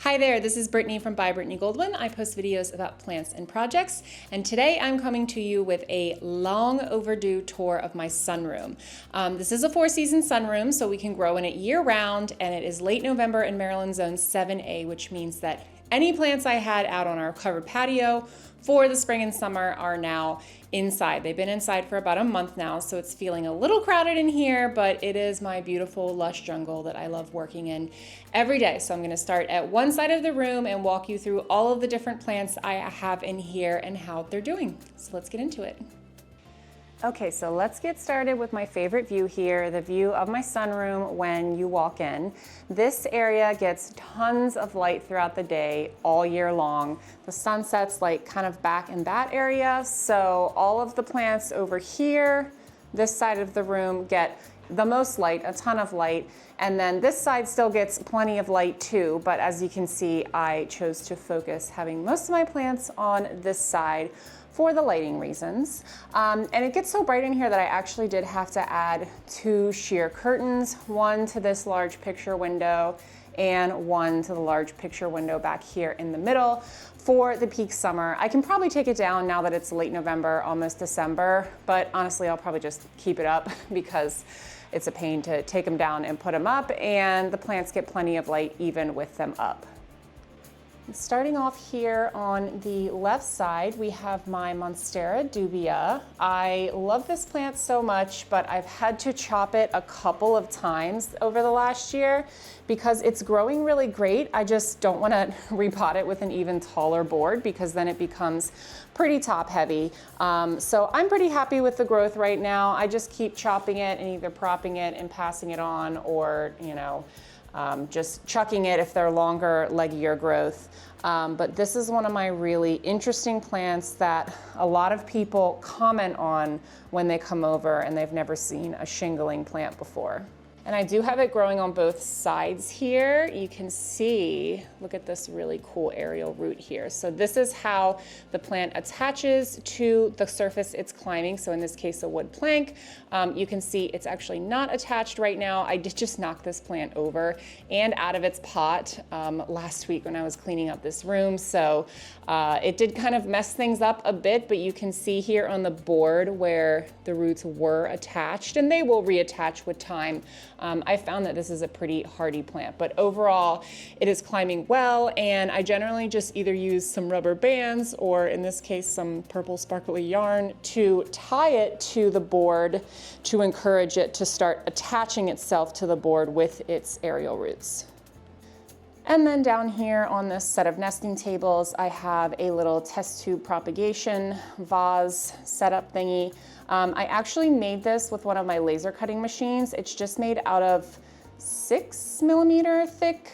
Hi there, this is Brittany from By Brittany Goldwyn. I post videos about plants and projects, and today I'm coming to you with a long overdue tour of my sunroom. This is a 4-season sunroom, so we can grow in it year-round, and it is late November in Maryland Zone 7A, which means that any plants I had out on our covered patio for the spring and summer are now inside. They've been inside for about a month now, so it's feeling a little crowded in here, but it is my beautiful lush jungle that I love working in every day. So I'm going to start at one side of the room and walk you through all of the different plants I have in here and how they're doing. So let's get into it. Okay, so let's get started with my favorite view here, the view of my sunroom when you walk in. This area gets tons of light throughout the day, all year long. The sun sets like kind of back in that area, so all of the plants over here, this side of the room, get the most light, a ton of light, and then this side still gets plenty of light too, but as you can see, I chose to focus having most of my plants on this side for the lighting reasons. And it gets so bright in here that I actually did have to add 2 sheer curtains, one to this large picture window and one to the large picture window back here in the middle for the peak summer. I can probably take it down now that it's late November, almost December, but honestly, I'll probably just keep it up because it's a pain to take them down and put them up, and the plants get plenty of light even with them up. Starting off here on the left side, we have my Monstera dubia. I love this plant so much, but I've had to chop it a couple of times over the last year because it's growing really great. I just don't want to repot it with an even taller board because then it becomes pretty top heavy. So I'm pretty happy with the growth right now. I just keep chopping it and either propping it and passing it on, or just chucking it if they're longer, leggier growth. But this is one of my really interesting plants that a lot of people comment on when they come over and they've never seen a shingling plant before. And I do have it growing on both sides here. You can see, look at this really cool aerial root here. So this is how the plant attaches to the surface it's climbing. So in this case, a wood plank. You can see it's actually not attached right now. I did just knock this plant over and out of its pot last week when I was cleaning up this room. So it did kind of mess things up a bit, but you can see here on the board where the roots were attached, and they will reattach with time. I found that this is a pretty hardy plant, but overall it is climbing well, and I generally just either use some rubber bands or in this case some purple sparkly yarn to tie it to the board to encourage it to start attaching itself to the board with its aerial roots. And then down here on this set of nesting tables, I have a little test tube propagation vase setup thingy. I actually made this with one of my laser cutting machines. It's just made out of 6mm thick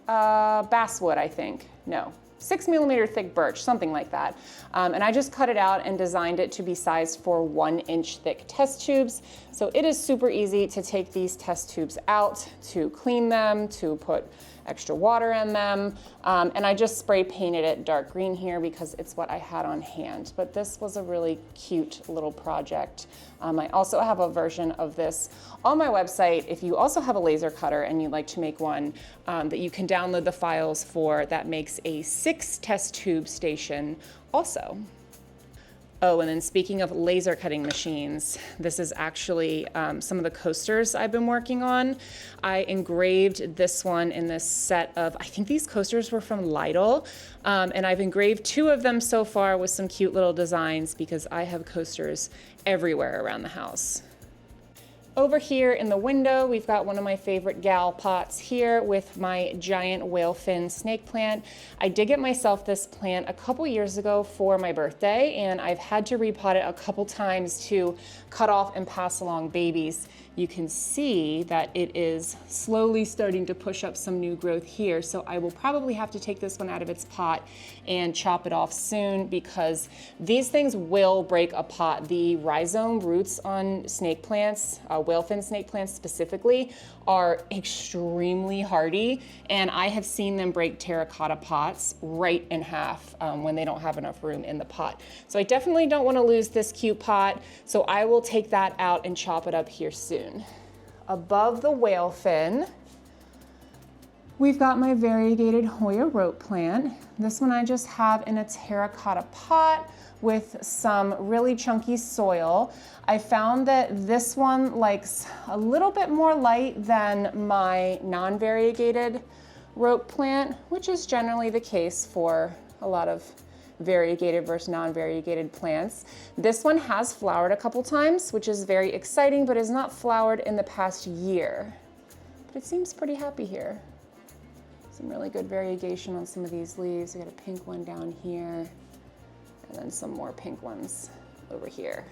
basswood, I think. No, 6mm thick birch, something like that. And I just cut it out and designed it to be sized for 1-inch thick test tubes. So it is super easy to take these test tubes out, to clean them, to put extra water in them. And I just spray painted it dark green here because it's what I had on hand. But this was a really cute little project. I also have a version of this on my website. If you also have a laser cutter and you'd like to make one that you can download the files for, that makes a 6 test tube station also. Oh, and then speaking of laser cutting machines, this is actually some of the coasters I've been working on. I engraved this one in this set of, I think these coasters were from Lidl, and I've engraved 2 of them so far with some cute little designs because I have coasters everywhere around the house. Over here in the window, we've got one of my favorite gal pots here with my giant whale fin snake plant. I did get myself this plant a couple years ago for my birthday, and I've had to repot it a couple times to cut off and pass along babies. You can see that it is slowly starting to push up some new growth here. So I will probably have to take this one out of its pot and chop it off soon because these things will break a pot. The rhizome roots on snake plants, whalefin snake plants specifically, are extremely hardy, and I have seen them break terracotta pots right in half when they don't have enough room in the pot. So I definitely don't want to lose this cute pot, so I will take that out and chop it up here soon. Above the whale fin, We've got my variegated Hoya rope plant. This one I just have in a terracotta pot with some really chunky soil. I found that this one likes a little bit more light than my non-variegated rope plant, which is generally the case for a lot of variegated versus non-variegated plants. This one has flowered a couple times, which is very exciting, but has not flowered in the past year. But it seems pretty happy here. Some really good variegation on some of these leaves. We got a pink one down here, and then some more pink ones over here.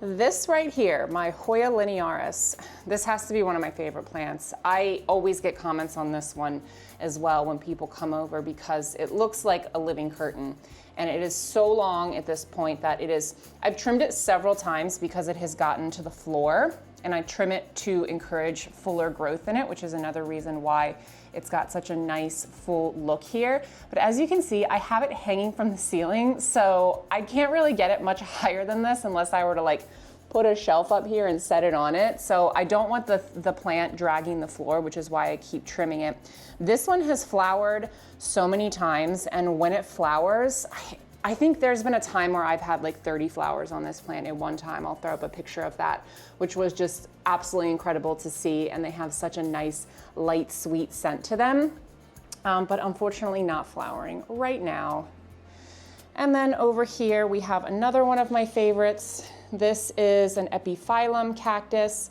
This right here, my Hoya linearis, this has to be one of my favorite plants. I always get comments on this one as well when people come over because it looks like a living curtain. And it is so long at this point that I've trimmed it several times because it has gotten to the floor, and I trim it to encourage fuller growth in it, which is another reason why it's got such a nice full look here. But as you can see, I have it hanging from the ceiling, so I can't really get it much higher than this unless I were to like put a shelf up here and set it on it. So I don't want the plant dragging the floor, which is why I keep trimming it. This one has flowered so many times, and when it flowers, I think there's been a time where I've had like 30 flowers on this plant at one time. I'll throw up a picture of that, which was just absolutely incredible to see. And they have such a nice, light, sweet scent to them, but unfortunately not flowering right now. And then over here, we have another one of my favorites. This is an Epiphyllum cactus.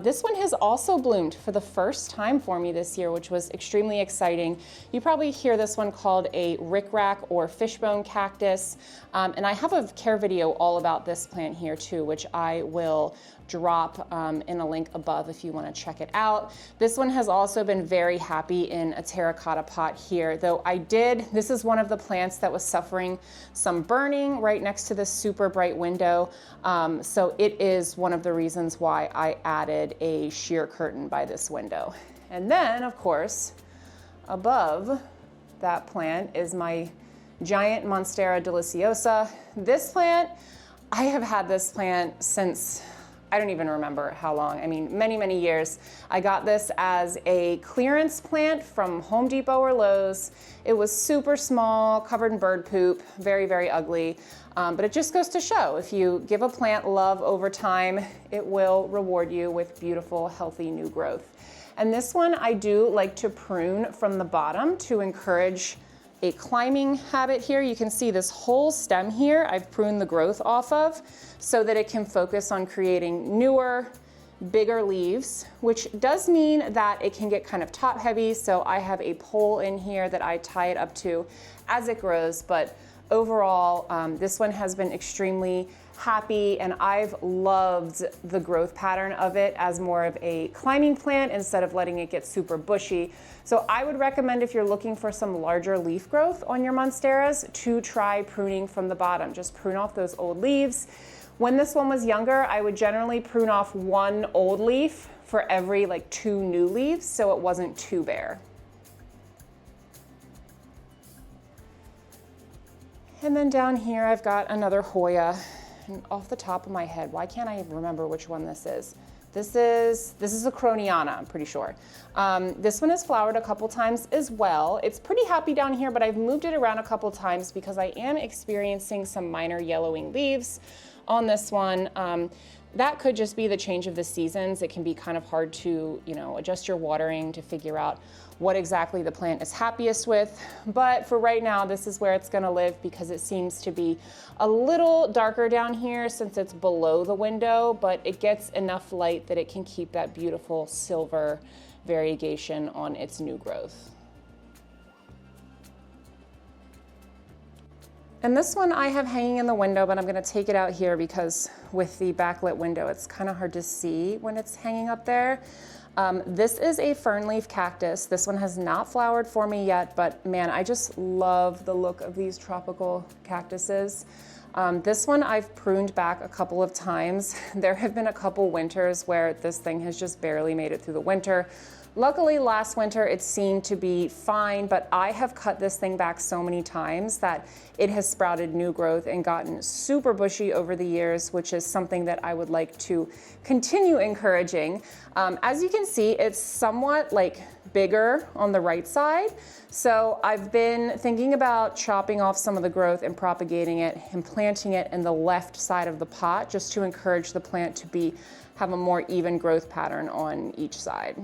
This one has also bloomed for the first time for me this year, which was extremely exciting. You probably hear this one called a rickrack or fishbone cactus. And I have a care video all about this plant here too, which I will drop in a link above if you want to check it out. This one has also been very happy in a terracotta pot here, though this is one of the plants that was suffering some burning right next to this super bright window. So it is one of the reasons why I added a sheer curtain by this window. And then, of course, above that plant is my giant Monstera deliciosa. This plant, I have had this plant since I don't even remember how long. I mean, many, many years. I got this as a clearance plant from Home Depot or Lowe's. It was super small, covered in bird poop, very, very ugly. But it just goes to show, if you give a plant love over time, it will reward you with beautiful, healthy new growth. And this one I do like to prune from the bottom to encourage a climbing habit here. You can see this whole stem here, I've pruned the growth off of so that it can focus on creating newer, bigger leaves, which does mean that it can get kind of top heavy. So I have a pole in here that I tie it up to as it grows. But overall, this one has been extremely happy, and I've loved the growth pattern of it as more of a climbing plant instead of letting it get super bushy. So I would recommend, if you're looking for some larger leaf growth on your Monsteras, to try pruning from the bottom. Just prune off those old leaves. When this one was younger, I would generally prune off one old leaf for every like 2 new leaves, so it wasn't too bare. And then down here, I've got another Hoya. And off the top of my head, why can't I remember which one this is? This is a croniana, I'm pretty sure. This one has flowered a couple times as well. It's pretty happy down here, but I've moved it around a couple times because I am experiencing some minor yellowing leaves on this one. That could just be the change of the seasons. It can be kind of hard to, adjust your watering to figure out what exactly the plant is happiest with. But for right now, this is where it's gonna live because it seems to be a little darker down here since it's below the window, but it gets enough light that it can keep that beautiful silver variegation on its new growth. And this one I have hanging in the window, but I'm gonna take it out here because with the backlit window, it's kind of hard to see when it's hanging up there. This is a fern leaf cactus. This one has not flowered for me yet, but man, I just love the look of these tropical cactuses. This one I've pruned back a couple of times. There have been a couple winters where this thing has just barely made it through the winter. Luckily, last winter it seemed to be fine, but I have cut this thing back so many times that it has sprouted new growth and gotten super bushy over the years, which is something that I would like to continue encouraging. As you can see, it's somewhat like bigger on the right side. So I've been thinking about chopping off some of the growth and propagating it and planting it in the left side of the pot just to encourage the plant to have a more even growth pattern on each side.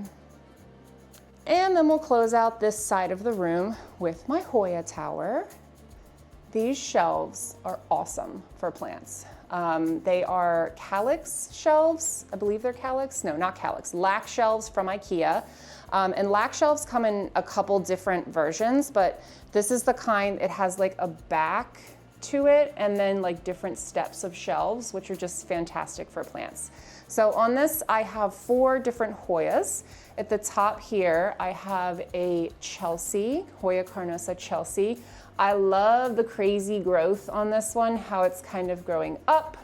And then we'll close out this side of the room with my Hoya tower. These shelves are awesome for plants. They are calyx shelves. I believe they're calyx. No, not calyx. Lac shelves from IKEA. And lac shelves come in a couple different versions, but this is the kind, it has like a back to it and then like different steps of shelves, which are just fantastic for plants. So on this, I have 4 different Hoyas. At the top here, I have a Chelsea, Hoya carnosa Chelsea. I love the crazy growth on this one, how it's kind of growing up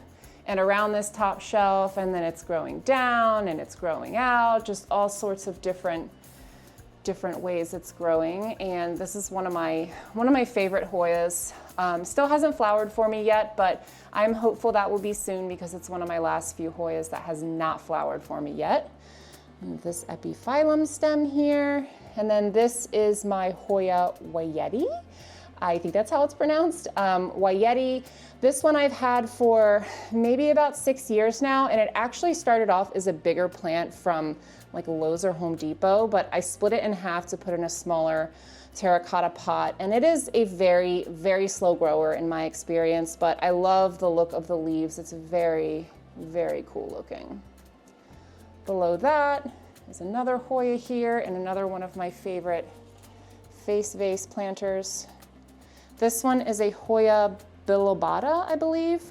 and around this top shelf, and then it's growing down and it's growing out, just all sorts of different ways it's growing. And this is one of my favorite Hoyas. Still hasn't flowered for me yet, but I'm hopeful that will be soon because it's one of my last few Hoyas that has not flowered for me yet. And this Epiphyllum stem here. And then this is my Hoya wayetii. I think that's how it's pronounced. Wayetii. This one I've had for maybe about 6 years now, and it actually started off as a bigger plant from like Lowe's or Home Depot, but I split it in half to put in a smaller terracotta pot, and it is a very, very slow grower in my experience, but I love the look of the leaves. It's very, very cool looking. Below that is another Hoya here and another one of my favorite face vase planters. This one is a Hoya bilobata, I believe.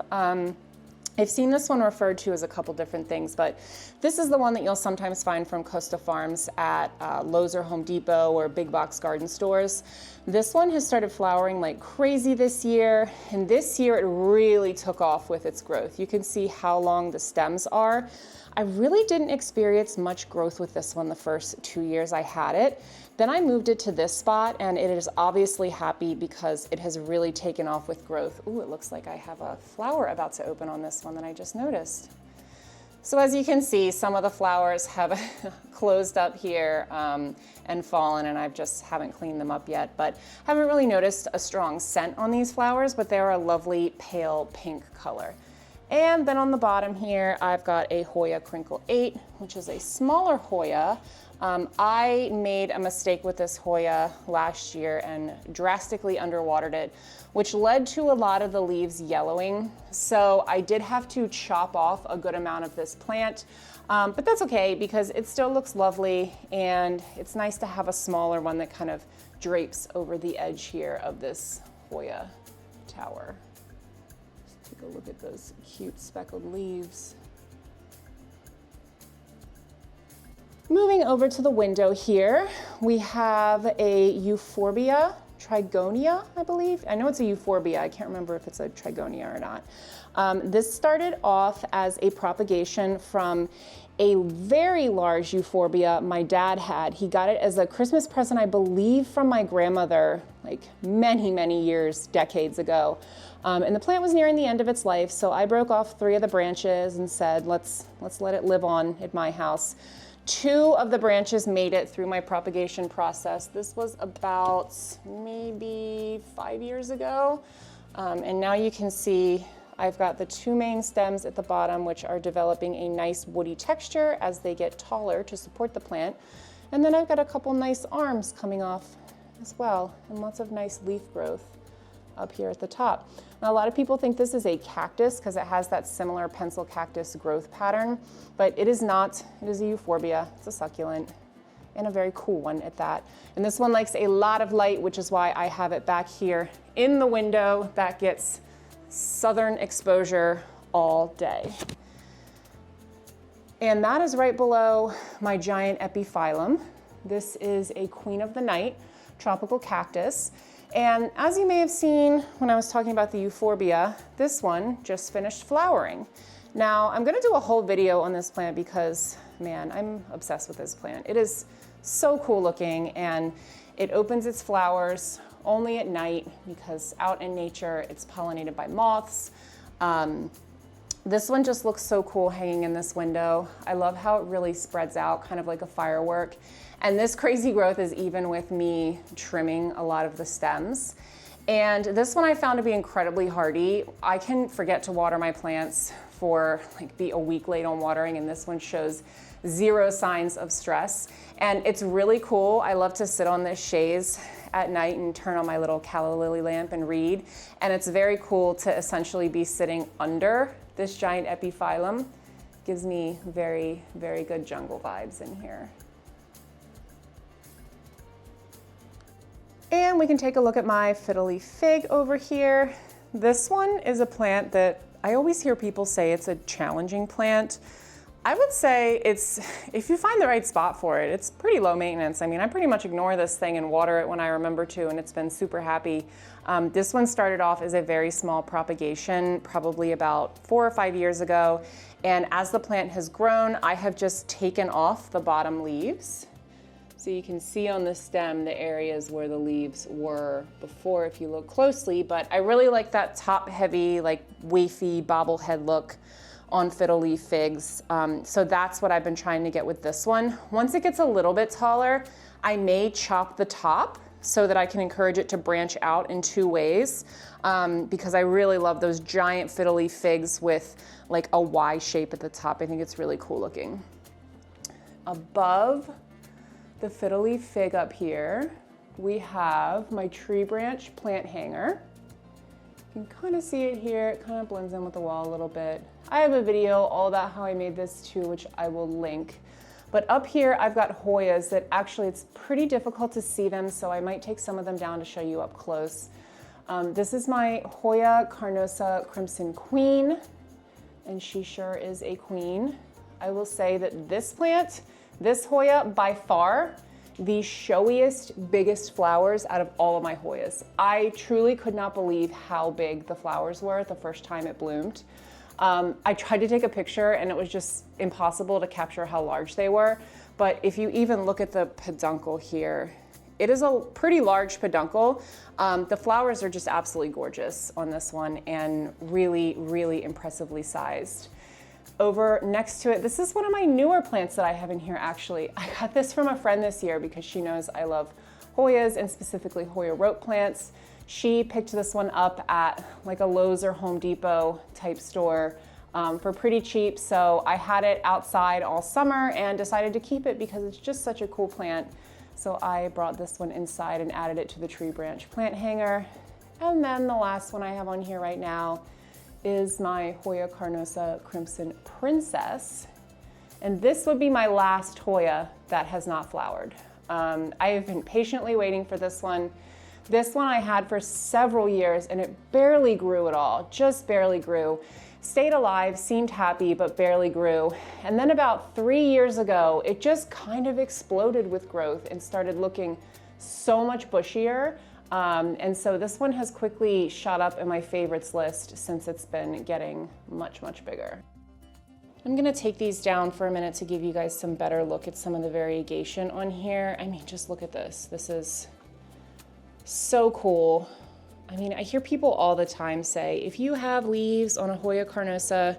I've seen this one referred to as a couple different things, but this is the one that you'll sometimes find from Costa Farms at Lowe's or Home Depot or big box garden stores. This one has started flowering like crazy this year, and this year it really took off with its growth. You can see how long the stems are. I really didn't experience much growth with this one the first 2 years I had it. Then I moved it to this spot, and it is obviously happy because it has really taken off with growth. Ooh, it looks like I have a flower about to open on this one that I just noticed. So as you can see, some of the flowers have closed up here and fallen, and I just haven't cleaned them up yet, but haven't really noticed a strong scent on these flowers, but they're a lovely pale pink color. And then on the bottom here, I've got a Hoya Krinkle 8, which is a smaller Hoya. I made a mistake with this Hoya last year and drastically underwatered it, which led to a lot of the leaves yellowing. So I did have to chop off a good amount of this plant, but that's okay because it still looks lovely, and it's nice to have a smaller one that kind of drapes over the edge here of this Hoya tower. Let's take a look at those cute speckled leaves. Moving over to the window here, we have a Euphorbia trigonia, I believe. I know it's a Euphorbia. I can't remember if it's a trigonia or not. This started off as a propagation from a very large Euphorbia my dad had. He got it as a Christmas present, I believe, from my grandmother, like many, many years, decades ago. And the plant was nearing the end of its life, so I broke off 3 of the branches and said, let's let it live on at my house. 2 of the branches made it through my propagation process. This was about maybe 5 years ago. And now you can see I've got the 2 main stems at the bottom, which are developing a nice woody texture as they get taller to support the plant. And then I've got a couple nice arms coming off as well, and lots of nice leaf growth up here at the top. Now, a lot of people think this is a cactus because it has that similar pencil cactus growth pattern, but it is not. It is a Euphorbia. It's a succulent, and a very cool one at that. And this one likes a lot of light, which is why I have it back here in the window that gets southern exposure all day. And that is right below my giant Epiphyllum. This is a Queen of the Night tropical cactus. And as you may have seen when I was talking about the Euphorbia, this one just finished flowering. Now, I'm gonna do a whole video on this plant because, man, I'm obsessed with this plant. It is so cool looking, and it opens its flowers only at night because out in nature it's pollinated by moths. This one just looks so cool hanging in this window. I love how it really spreads out, kind of like a firework. And this crazy growth is even with me trimming a lot of the stems. And this one I found to be incredibly hardy. I can forget to water my plants for be a week late on watering, and this one shows zero signs of stress. And it's really cool. I love to sit on this chaise at night and turn on my little calla lily lamp and read. And it's very cool to essentially be sitting under this giant Epiphyllum. Gives me very, very good jungle vibes in here. And we can take a look at my Fiddle Leaf Fig over here. This one is a plant that I always hear people say it's a challenging plant. I would say it's, if you find the right spot for it, it's pretty low maintenance. I mean, I pretty much ignore this thing and water it when I remember to, and it's been super happy. This one started off as a very small propagation, probably about 4 or 5 years ago. And as the plant has grown, I have just taken off the bottom leaves. So you can see on the stem the areas where the leaves were before if you look closely, but I really like that top heavy, like wafy bobblehead look on Fiddle Leaf Figs. So that's what I've been trying to get with this one. Once it gets a little bit taller, I may chop the top so that I can encourage it to branch out in 2 ways, because I really love those giant Fiddle Leaf Figs with like a Y shape at the top. I think it's really cool looking. Above the Fiddle Leaf Fig up here, we have my tree branch plant hanger. You can kind of see it here. It kind of blends in with the wall a little bit. I have a video all about how I made this too, which I will link. But up here, I've got Hoyas that actually it's pretty difficult to see them, so I might take some of them down to show you up close. This is my Hoya carnosa crimson queen, and she sure is a queen. I will say that this plant, this Hoya, by far, the showiest, biggest flowers out of all of my Hoyas. I truly could not believe how big the flowers were the first time it bloomed. I tried to take a picture and it was just impossible to capture how large they were. But if you even look at the peduncle here, it is a pretty large peduncle. The flowers are just absolutely gorgeous on this one and really, really impressively sized. Over next to it, this is one of my newer plants that I have in here actually. I got this from a friend this year because she knows I love Hoyas and specifically Hoya rope plants. She picked this one up at like a Lowe's or Home Depot type store for pretty cheap. So I had it outside all summer and decided to keep it because it's just such a cool plant. So I brought this one inside and added it to the tree branch plant hanger. And then the last one I have on here right now is my Hoya carnosa crimson princess. And this would be my last Hoya that has not flowered. I have been patiently waiting for this one. This one I had for several years and it barely grew at all, just barely grew. Stayed alive, seemed happy, but barely grew. And then about 3 years ago, it just kind of exploded with growth and started looking so much bushier. And so this one has quickly shot up in my favorites list since it's been getting much, much bigger. I'm gonna take these down for a minute to give you guys some better look at some of the variegation on here. I mean, just look at this. This is so cool. I mean, I hear people all the time say, if you have leaves on a Hoya carnosa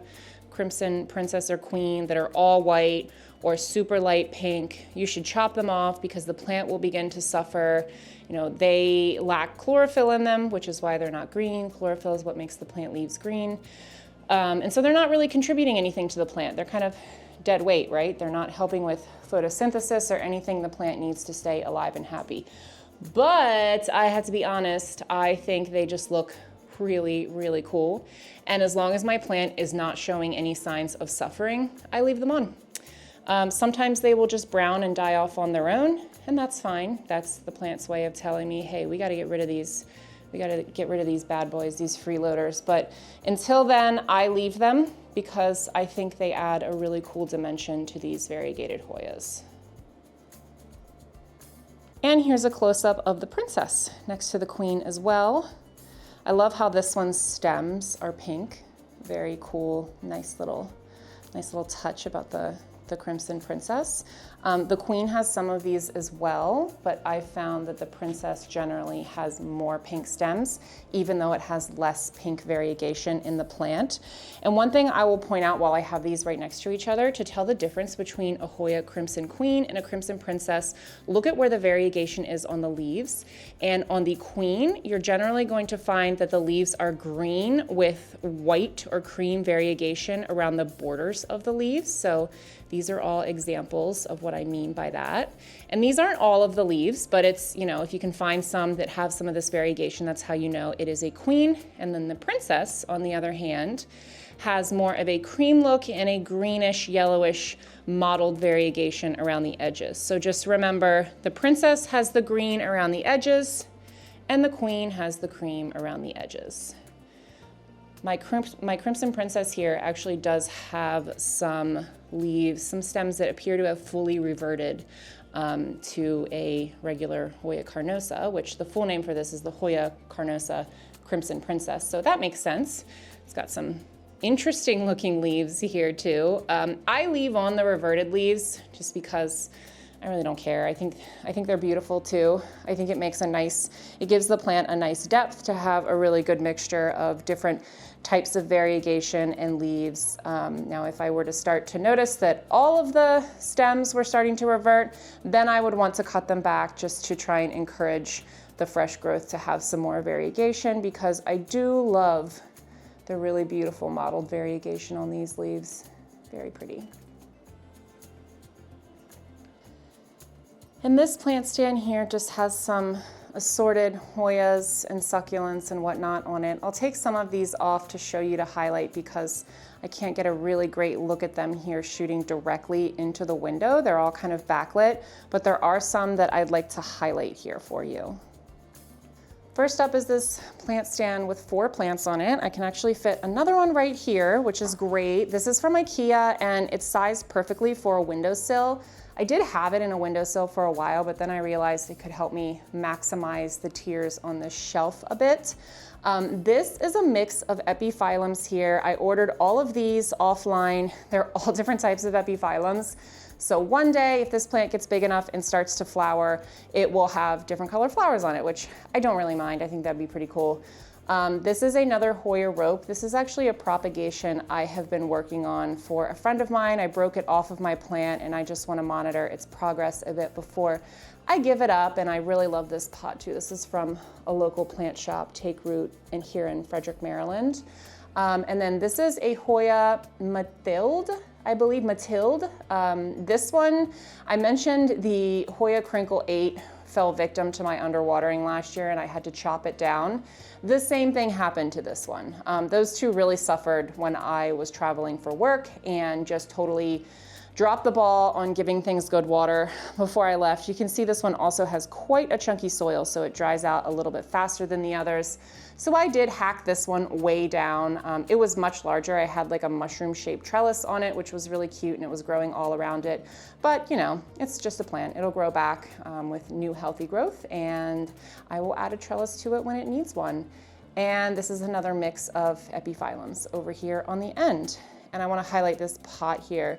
crimson princess or queen that are all white or super light pink, you should chop them off because the plant will begin to suffer. You know, they lack chlorophyll in them, which is why they're not green. Chlorophyll is what makes the plant leaves green. And so they're not really contributing anything to the plant. They're kind of dead weight, right? They're not helping with photosynthesis or anything the plant needs to stay alive and happy. But I have to be honest, I think they just look really, really cool. And as long as my plant is not showing any signs of suffering, I leave them on. Sometimes they will just brown and die off on their own, and that's fine. That's the plant's way of telling me, hey, we gotta get rid of these. We gotta get rid of these bad boys, these freeloaders. But until then, I leave them because I think they add a really cool dimension to these variegated Hoyas. And here's a close-up of the princess next to the queen as well. I love how this one's stems are pink. Very cool, nice little touch about the the Crimson Princess. The Queen has some of these as well, but I found that the Princess generally has more pink stems, even though it has less pink variegation in the plant. And one thing I will point out while I have these right next to each other, to tell the difference between a Hoya Crimson Queen and a Crimson Princess, look at where the variegation is on the leaves. And on the Queen, you're generally going to find that the leaves are green with white or cream variegation around the borders of the leaves. So these are all examples of what I mean by that. And these aren't all of the leaves, but it's, you know, if you can find some that have some of this variegation, that's how you know it is a queen. And then the Princess, on the other hand, has more of a cream look and a greenish, yellowish mottled variegation around the edges. So just remember, the Princess has the green around the edges, and the Queen has the cream around the edges. My Crimson Princess here actually does have some leaves, some stems that appear to have fully reverted to a regular Hoya carnosa, which the full name for this is the Hoya carnosa Crimson Princess. So that makes sense. It's got some interesting looking leaves here too. I leave on the reverted leaves just because I really don't care. I think they're beautiful too. I think it makes it gives the plant a nice depth to have a really good mixture of different types of variegation and leaves. Now, if I were to start to notice that all of the stems were starting to revert, then I would want to cut them back just to try and encourage the fresh growth to have some more variegation, because I do love the really beautiful mottled variegation on these leaves. Very pretty. And this plant stand here just has some assorted Hoyas and succulents and whatnot on it. I'll take some of these off to show you to highlight, because I can't get a really great look at them here shooting directly into the window. They're all kind of backlit, but there are some that I'd like to highlight here for you. First up is this plant stand with 4 plants on it. I can actually fit another one right here, which is great. This is from IKEA and it's sized perfectly for a windowsill. I did have it in a windowsill for a while, but then I realized it could help me maximize the tiers on this shelf a bit. This is a mix of epiphyllums here. I ordered all of these offline. They're all different types of epiphyllums. So one day, if this plant gets big enough and starts to flower, it will have different color flowers on it, which I don't really mind. I think that'd be pretty cool. This is another Hoya rope. This is actually a propagation I have been working on for a friend of mine. I broke it off of my plant and I just want to monitor its progress a bit before I give it up. And I really love this pot too. This is from a local plant shop, Take Root, and here in Frederick, Maryland. And then this is a Hoya Mathilde, I believe Mathilde. This one, I mentioned the Hoya Krinkle 8 fell victim to my underwatering last year and I had to chop it down. The same thing happened to this one. Those two really suffered when I was traveling for work and just totally dropped the ball on giving things good water before I left. You can see this one also has quite a chunky soil, so it dries out a little bit faster than the others. So I did hack this one way down. It was much larger. I had like a mushroom shaped trellis on it, which was really cute, and it was growing all around it. But you know, it's just a plant. It'll grow back with new healthy growth, and I will add a trellis to it when it needs one. And this is another mix of epiphyllums over here on the end. And I want to highlight this pot here.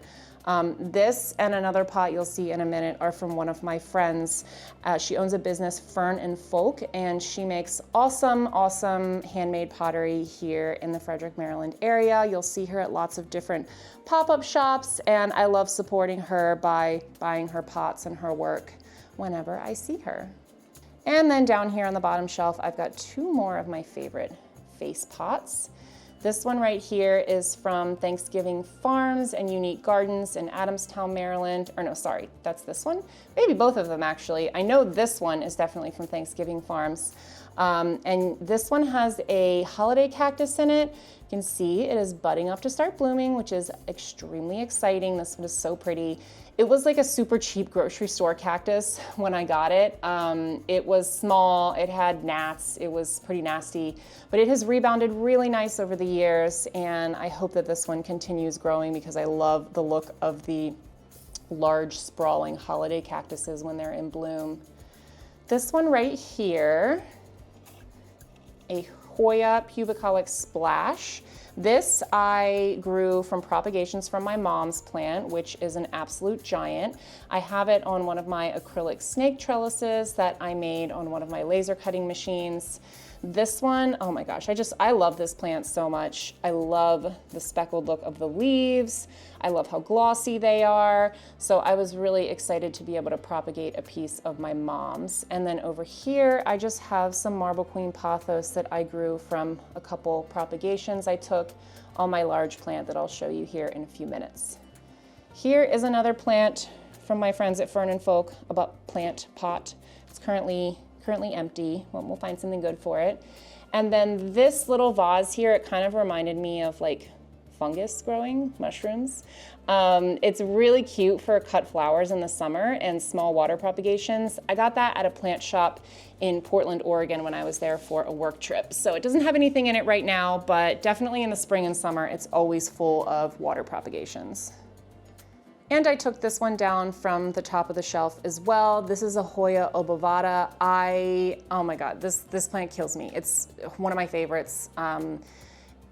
This and another pot you'll see in a minute are from one of my friends. She owns a business, Fern and Folk, and she makes awesome, awesome handmade pottery here in the Frederick, Maryland area. You'll see her at lots of different pop-up shops, and I love supporting her by buying her pots and her work whenever I see her. And then down here on the bottom shelf, I've got 2 more of my favorite vase pots. This one right here is from Thanksgiving Farms and Unique Gardens in Adamstown, Maryland. Or no, sorry, that's this one. Maybe both of them actually. I know this one is definitely from Thanksgiving Farms. And this one has a holiday cactus in it. You can see it is budding up to start blooming, which is extremely exciting. This one is so pretty. It was like a super cheap grocery store cactus when I got it. It was small, it had gnats, it was pretty nasty, but it has rebounded really nice over the years, and I hope that this one continues growing because I love the look of the large sprawling holiday cactuses when they're in bloom. This one right here, a Hoya pubicolic splash. This I grew from propagations from my mom's plant, which is an absolute giant. I have it on one of my acrylic snake trellises that I made on one of my laser cutting machines. This one, oh my gosh, I love this plant so much. I love the speckled look of the leaves. I love how glossy they are. So I was really excited to be able to propagate a piece of my mom's. And then over here, I just have some Marble Queen pothos that I grew from a couple propagations I took on my large plant that I'll show you here in a few minutes. Here is another plant from my friends at Fern and Folk, about plant pot. It's currently empty. Well, we'll find something good for it. And then this little vase here, it kind of reminded me of like fungus growing, mushrooms. It's really cute for cut flowers in the summer and small water propagations. I got that at a plant shop in Portland, Oregon when I was there for a work trip. So it doesn't have anything in it right now, but definitely in the spring and summer, it's always full of water propagations. And I took this one down from the top of the shelf as well. This is a Hoya obovata. Oh my God, this plant kills me. It's one of my favorites.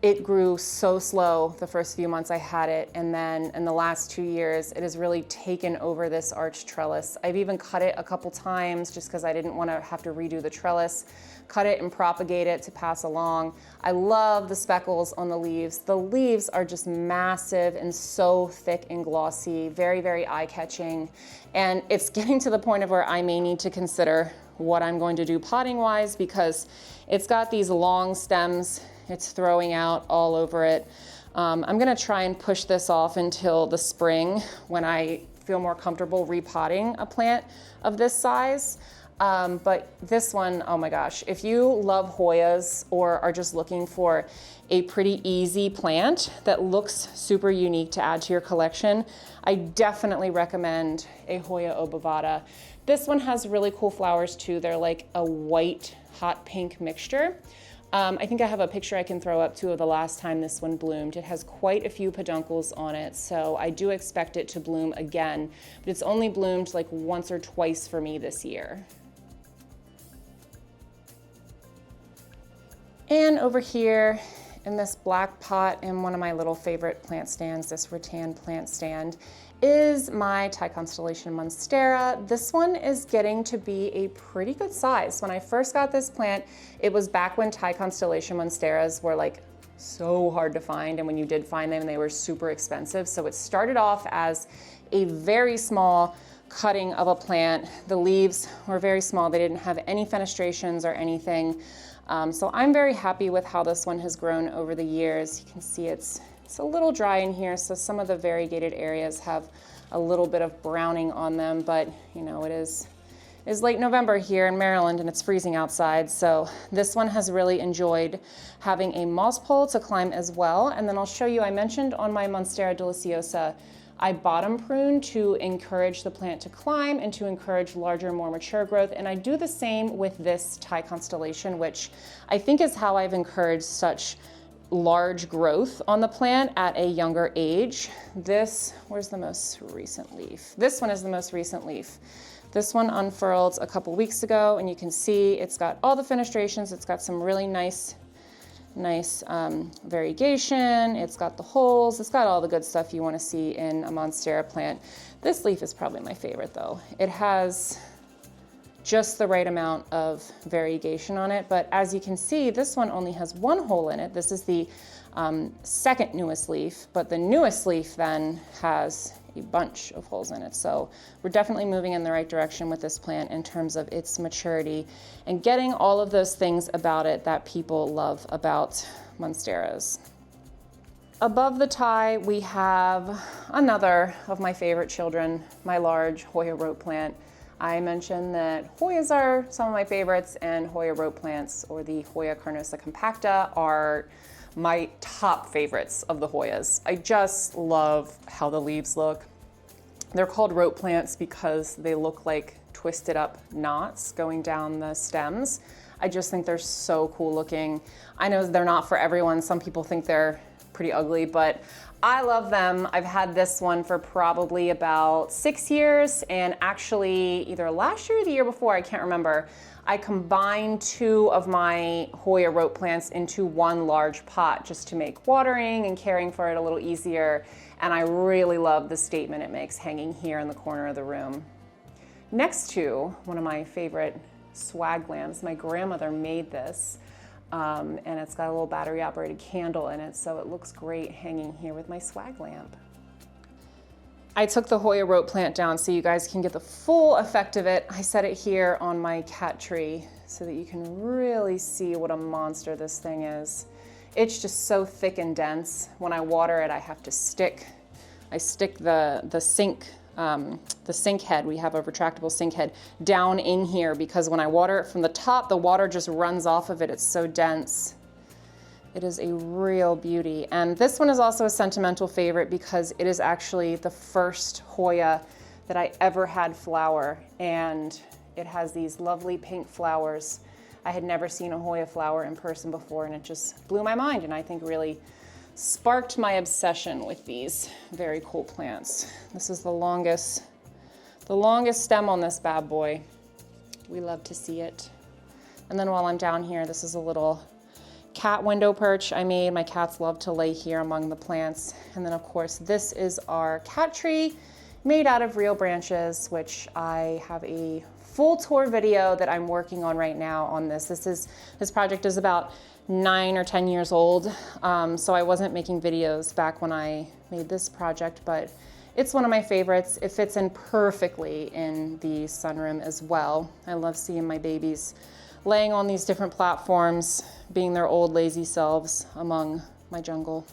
It grew so slow the first few months I had it, and then in the last 2 years, it has really taken over this arch trellis. I've even cut it a couple times just because I didn't want to have to redo the trellis. Cut it and propagate it to pass along. I love the speckles on the leaves. The leaves are just massive and so thick and glossy, very, very eye-catching. And it's getting to the point of where I may need to consider what I'm going to do potting-wise, because it's got these long stems. It's throwing out all over it. I'm gonna try and push this off until the spring when I feel more comfortable repotting a plant of this size. But this one, oh my gosh, if you love Hoyas or are just looking for a pretty easy plant that looks super unique to add to your collection, I definitely recommend a Hoya obovata. This one has really cool flowers too. They're like a white, hot pink mixture. I think I have a picture I can throw up too of the last time this one bloomed. It has quite a few peduncles on it, so I do expect it to bloom again, but it's only bloomed like once or twice for me this year. And over here in this black pot in one of my little favorite plant stands, this rattan plant stand, is my Thai constellation Monstera. This one is getting to be a pretty good size. When I first got this plant, it was back when Thai constellation Monsteras were like so hard to find, and when you did find them, they were super expensive. So it started off as a very small cutting of a plant. The leaves were very small. They didn't have any fenestrations or anything. So I'm very happy with how this one has grown over the years. You can see it's a little dry in here, so some of the variegated areas have a little bit of browning on them, but you know, it is late November here in Maryland and it's freezing outside, so this one has really enjoyed having a moss pole to climb as well. And then I'll show you, I mentioned on my Monstera deliciosa, I bottom prune to encourage the plant to climb and to encourage larger, more mature growth. And I do the same with this Thai constellation, which I think is how I've encouraged such large growth on the plant at a younger age. Where's the most recent leaf? This one is the most recent leaf. This one unfurled a couple weeks ago, and you can see it's got all the fenestrations. It's got some really nice variegation. It's got the holes. It's got all the good stuff you want to see in a Monstera plant. This leaf is probably my favorite though. It has just the right amount of variegation on it, but as you can see, this one only has one hole in it. This is the second newest leaf, but the newest leaf then has a bunch of holes in it. So we're definitely moving in the right direction with this plant in terms of its maturity and getting all of those things about it that people love about Monsteras. Above the Thai, we have another of my favorite children, my large Hoya rope plant. I mentioned that Hoyas are some of my favorites, and Hoya rope plants, or the Hoya carnosa compacta, are my top favorites of the Hoyas. I just love how the leaves look. They're called rope plants because they look like twisted up knots going down the stems. I just think they're so cool looking. I know they're not for everyone. Some people think they're pretty ugly, but I love them. I've had this one for probably about 6 years, and actually either last year or the year before, I can't remember, I combined 2 of my Hoya rope plants into one large pot just to make watering and caring for it a little easier. And I really love the statement it makes hanging here in the corner of the room. Next to one of my favorite swag lamps, my grandmother made this. And it's got a little battery operated candle in it, so it looks great hanging here with my swag lamp. I took the Hoya rope plant down so you guys can get the full effect of it. I set it here on my cat tree so that you can really see what a monster this thing is. It's just so thick and dense. When I water it, I have to stick the sink head, we have a retractable sink head, down in here, because when I water it from the top, the water just runs off of it. It's so dense. It is a real beauty. And this one is also a sentimental favorite because it is actually the first Hoya that I ever had flower. And it has these lovely pink flowers. I had never seen a Hoya flower in person before, and it just blew my mind, and I think really sparked my obsession with these very cool plants. This is the longest stem on this bad boy. We love to see it. And then while I'm down here, this is a little cat window perch I made. My cats love to lay here among the plants. And then of course, this is our cat tree made out of real branches, which I have a full tour video that I'm working on right now on this. This project is about 9 or 10 years old, so I wasn't making videos back when I made this project, but it's one of my favorites. It fits in perfectly in the sunroom as well. I love seeing my babies laying on these different platforms, being their old lazy selves among my jungle.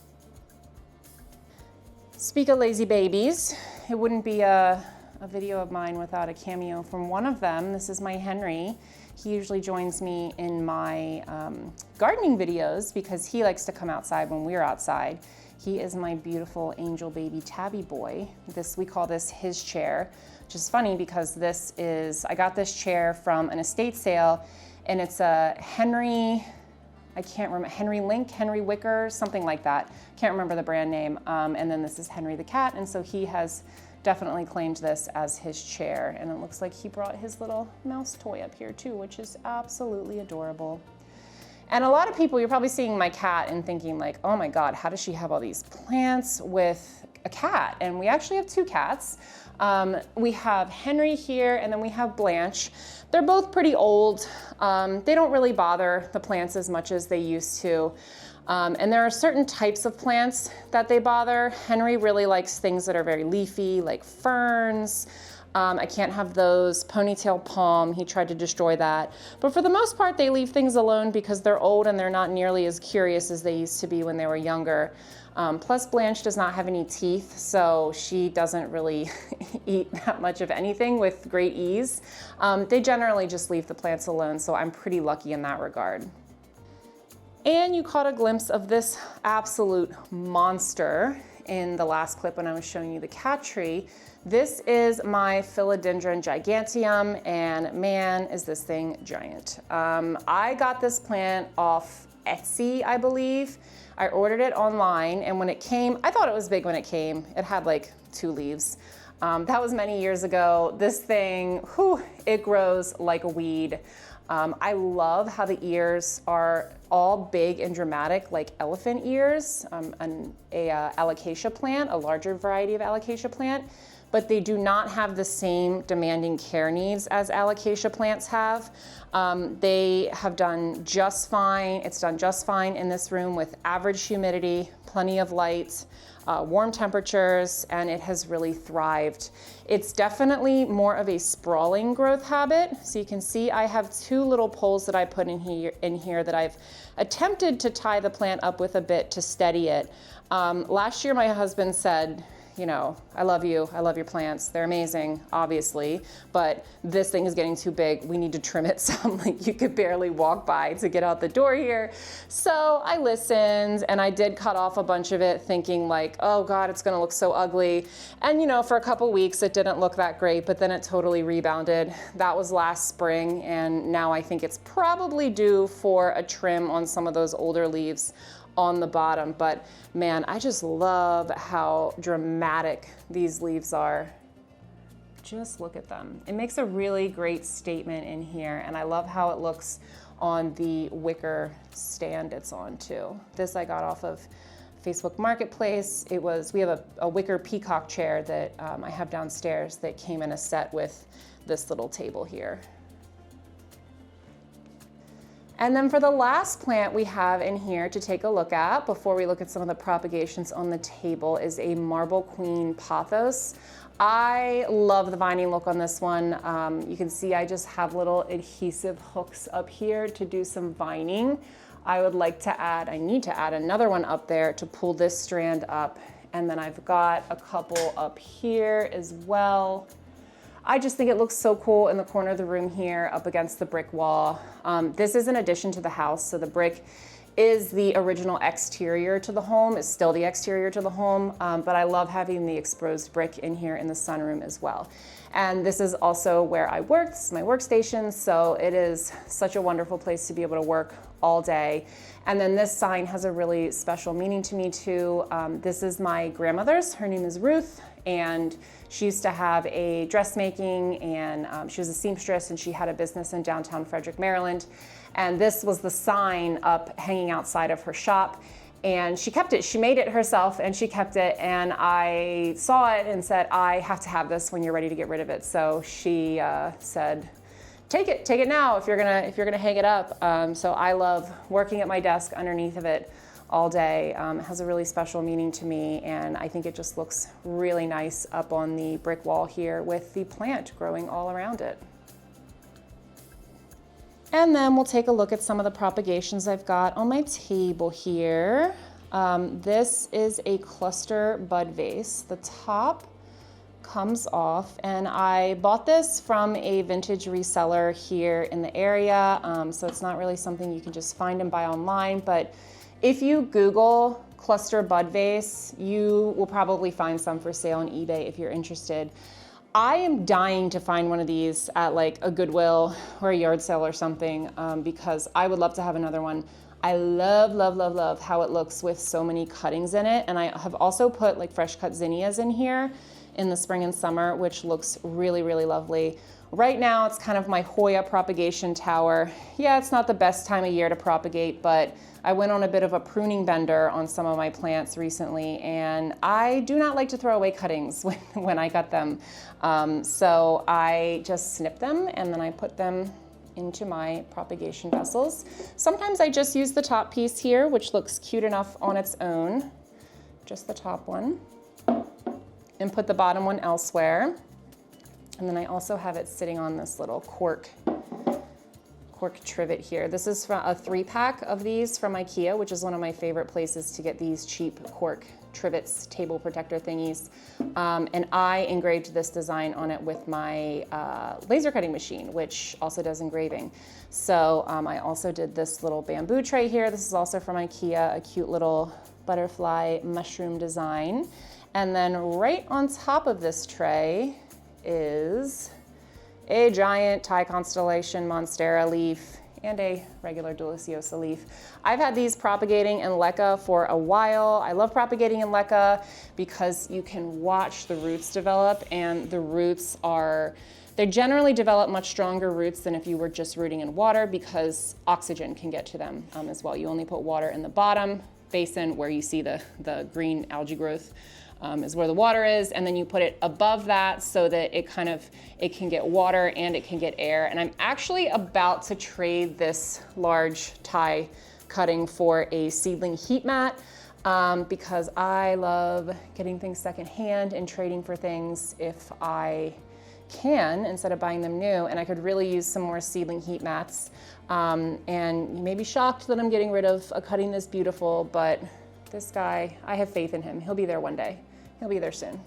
Speak of lazy babies, it wouldn't be a video of mine without a cameo from one of them. This is my Henry. He usually joins me in my gardening videos because he likes to come outside when we're outside. He is my beautiful angel baby tabby boy. We call this his chair, which is funny because I got this chair from an estate sale, and it's a Henry, I can't remember, Henry Link, Henry Wicker, something like that. Can't remember the brand name. And then this is Henry the cat, and so he has definitely claimed this as his chair, and it looks like he brought his little mouse toy up here too, which is absolutely adorable. And a lot of people, you're probably seeing my cat and thinking like, oh my God, how does she have all these plants with a cat? And we actually have 2 cats. We have Henry here, and then we have Blanche. They're both pretty old. They don't really bother the plants as much as they used to. And there are certain types of plants that they bother. Henry really likes things that are very leafy, like ferns. I can't have those. Ponytail palm, he tried to destroy that. But for the most part, they leave things alone because they're old and they're not nearly as curious as they used to be when they were younger. Plus Blanche does not have any teeth, so she doesn't really eat that much of anything with great ease. They generally just leave the plants alone, so I'm pretty lucky in that regard. And you caught a glimpse of this absolute monster in the last clip when I was showing you the cat tree. This is my Philodendron giganteum, and man, is this thing giant. I got this plant off Etsy, I believe. I ordered it online, and when it came, I thought it was big when it came. It had like 2 leaves. That was many years ago. This thing, it grows like a weed. I love how the ears are all big and dramatic, like elephant ears, alocasia plant, a larger variety of alocasia plant, but they do not have the same demanding care needs as alocasia plants have. They have done just fine. It's done just fine in this room with average humidity, plenty of light, warm temperatures, and it has really thrived. It's definitely more of a sprawling growth habit. So you can see I have 2 little poles that I put in here that I've attempted to tie the plant up with a bit to steady it. Last year my husband said, you know, I love you, I love your plants, they're amazing, obviously, but this thing is getting too big, we need to trim it some, like you could barely walk by to get out the door here. So I listened, and I did cut off a bunch of it thinking like, oh God, it's gonna look so ugly. And you know, for a couple weeks it didn't look that great, but then it totally rebounded. That was last spring, and now I think it's probably due for a trim on some of those older leaves on the bottom. But man, I just love how dramatic these leaves are. Just look at them. It makes a really great statement in here, and I love how it looks on the wicker stand it's on too. This I got off of Facebook Marketplace. We have a wicker peacock chair that I have downstairs that came in a set with this little table here. And then for the last plant we have in here to take a look at before we look at some of the propagations on the table is a marble queen pothos. I love the vining look on this one. You can see I just have little adhesive hooks up here to do some vining. I need to add another one up there to pull this strand up. And then I've got a couple up here as well. I just think it looks so cool in the corner of the room here up against the brick wall. This is an addition to the house, so the brick is the original exterior to the home. It's still the exterior to the home, but I love having the exposed brick in here in the sunroom as well. And this is also where I work. This is my workstation, so it is such a wonderful place to be able to work all day. And then this sign has a really special meaning to me too. This is my grandmother's. Her name is Ruth, and she used to have a dressmaking, and she was a seamstress, and she had a business in downtown Frederick, Maryland. And this was the sign up hanging outside of her shop. And she kept it. She made it herself and she kept it. And I saw it and said, I have to have this when you're ready to get rid of it. So she said, take it now if you're gonna hang it up. So I love working at my desk underneath of it all day. It has a really special meaning to me, and I think it just looks really nice up on the brick wall here with the plant growing all around it. And then we'll take a look at some of the propagations I've got on my table here. This is a cluster bud vase. The top comes off, and I bought this from a vintage reseller here in the area, so it's not really something you can just find and buy online, but if you Google cluster bud vase, you will probably find some for sale on eBay if you're interested. I am dying to find one of these at like a Goodwill or a yard sale or something, because I would love to have another one. I love, love, love, love how it looks with so many cuttings in it. And I have also put like fresh cut zinnias in here in the spring and summer, which looks really, really lovely. Right now, it's kind of my Hoya propagation tower. Yeah, it's not the best time of year to propagate, but I went on a bit of a pruning bender on some of my plants recently, and I do not like to throw away cuttings when I cut them. So I just snip them and then I put them into my propagation vessels. Sometimes I just use the top piece here, which looks cute enough on its own, just the top one, and put the bottom one elsewhere. And then I also have it sitting on this little cork trivet here. This is from a 3-pack of these from IKEA, which is one of my favorite places to get these cheap cork trivets, table protector thingies. And I engraved this design on it with my laser cutting machine, which also does engraving. So I also did this little bamboo tray here. This is also from IKEA, a cute little butterfly mushroom design. And then right on top of this tray is a giant Thai constellation Monstera leaf and a regular deliciosa leaf. I've had these propagating in leca for a while. I love propagating in leca because you can watch the roots develop, and the roots they generally develop much stronger roots than if you were just rooting in water, because oxygen can get to them as well. You only put water in the bottom basin where you see the green algae growth. Is where the water is, and then you put it above that so that it can get water and it can get air. And I'm actually about to trade this large Thai cutting for a seedling heat mat, because I love getting things secondhand and trading for things if I can, instead of buying them new. And I could really use some more seedling heat mats. And you may be shocked that I'm getting rid of a cutting this beautiful, but this guy, I have faith in him. He'll be there one day. He'll be there soon.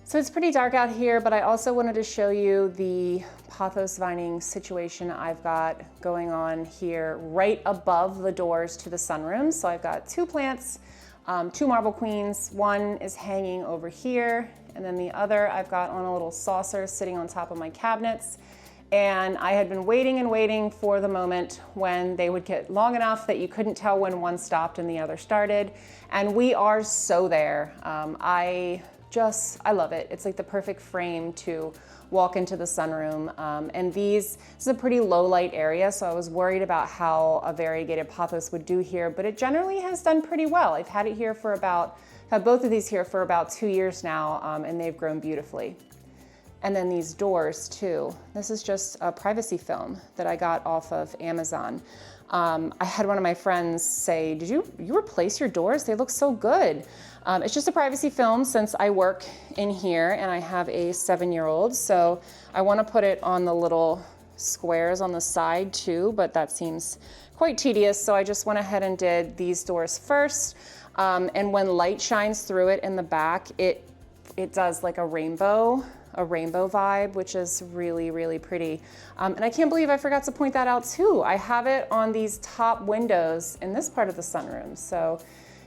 So it's pretty dark out here, but I also wanted to show you the pothos vining situation I've got going on here right above the doors to the sunroom. So I've got 2 plants, 2 marble queens. One is hanging over here, and then the other I've got on a little saucer sitting on top of my cabinets. And I had been waiting and waiting for the moment when they would get long enough that you couldn't tell when one stopped and the other started. And we are so there. I love it. It's like the perfect frame to walk into the sunroom. And this is a pretty low light area, so I was worried about how a variegated pothos would do here, but it generally has done pretty well. I've had it here for had both of these here for about 2 years now, and they've grown beautifully. And then these doors too. This is just a privacy film that I got off of Amazon. I had one of my friends say, did you replace your doors? They look so good. It's just a privacy film since I work in here and I have a 7-year-old. So I want to put it on the little squares on the side too, but that seems quite tedious. So I just went ahead and did these doors first. And when light shines through it in the back, it does like a rainbow vibe, which is really, really pretty. And I can't believe I forgot to point that out too. I have it on these top windows in this part of the sunroom. So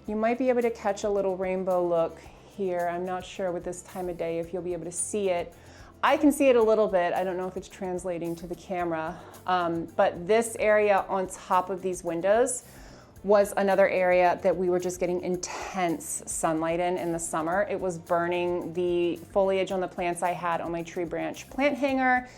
you might be able to catch a little rainbow look here. I'm not sure with this time of day if you'll be able to see it. I can see it a little bit. I don't know if it's translating to the camera. But this area on top of these windows was another area that we were just getting intense sunlight in the summer. It was burning the foliage on the plants I had on my tree branch plant hanger.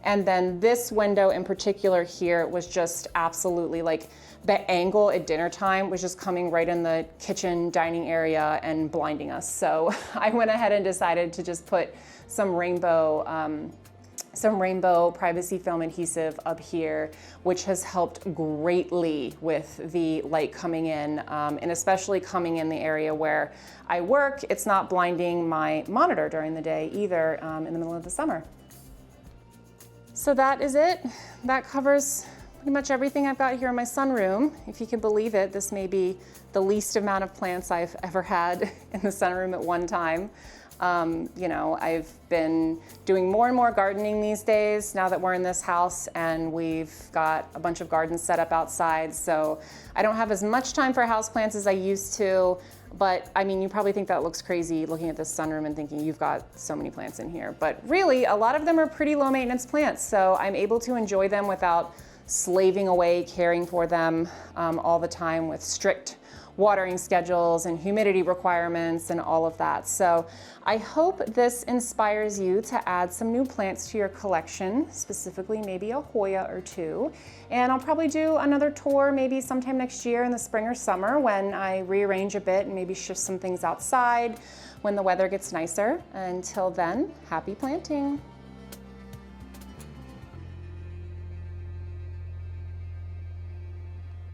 And then this window in particular here was just absolutely like the angle at dinner time was just coming right in the kitchen dining area and blinding us. So I went ahead and decided to just put some rainbow privacy film adhesive up here, which has helped greatly with the light coming in, and especially coming in the area where I work. It's not blinding my monitor during the day either in the middle of the summer. So that is it. That covers pretty much everything I've got here in my sunroom. If you can believe it, this may be the least amount of plants I've ever had in the sunroom at one time. You know, I've been doing more and more gardening these days now that we're in this house and we've got a bunch of gardens set up outside. So I don't have as much time for houseplants as I used to, but I mean, you probably think that looks crazy looking at this sunroom and thinking you've got so many plants in here, but really a lot of them are pretty low maintenance plants. So I'm able to enjoy them without slaving away, caring for them all the time with strict watering schedules and humidity requirements and all of that. So I hope this inspires you to add some new plants to your collection, specifically maybe a Hoya or two. And I'll probably do another tour maybe sometime next year in the spring or summer when I rearrange a bit and maybe shift some things outside when the weather gets nicer. Until then, happy planting.